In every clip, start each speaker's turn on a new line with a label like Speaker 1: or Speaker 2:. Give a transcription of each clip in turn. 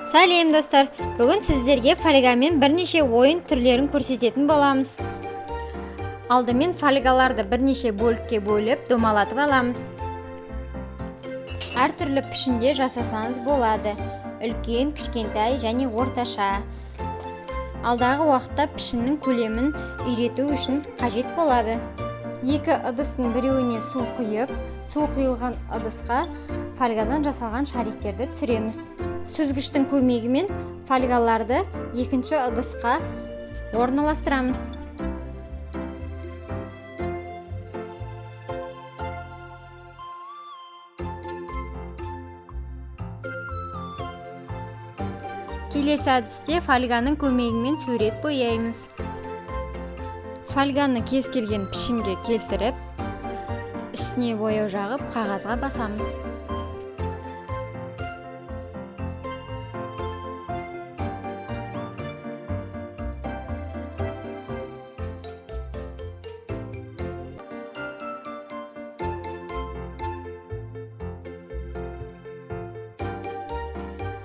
Speaker 1: Сәлем достар, бүгін сіздерге фольгамен бірнеше ойын түрлерін көрсететін боламыз. Алдымен фольгаларды бірнеше бөлікке бөліп домалатып аламыз. Әр түрлі пішінде жасасаңыз болады. Үлкен, кішкентай және орташа. Алдағы уақытта пішіннің көлемін үйрету үшін қажет болады. Екі ыдыстың біреуіне су құйып, су құйылған ыдысқа фольгадан жасалған шариктерді түсіреміз. Сүзгіштің көмегімен фольгаларды екінші ыдысқа орналастырамыз. Келесі әдісте фольганың көмегімен сурет бояймыз. Фольганы кез келген пішінге келтіріп, үстіне бояу жағып, қағазға басамыз.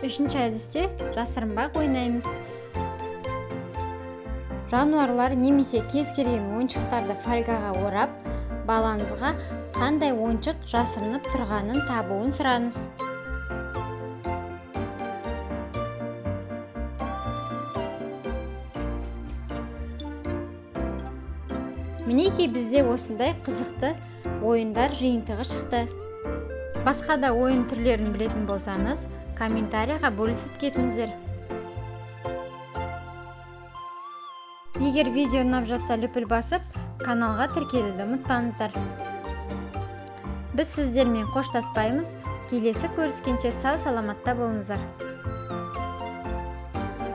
Speaker 1: Үшінші әдісте жасырынбақ ойнаймыз. Жануарлар немесе кез келген ойыншықтарды фольгаға орап, балаңызға қандай ойыншық жасырынып тұрғанын табуын сұраңыз. Мінекей бізде осындай қызықты ойындар жиынтығы шықты. Басқа да ойын түрлерін білетін болсаңыз, комментарийға бөлісіп кетіңіздер. Егер видео ұнап жатса лүпіл басып, каналға тіркелуді ұмытпаңыздар. Біз сіздермен қоштаспаймыз. Келесі көріскенше сау саламатта болыңыздар.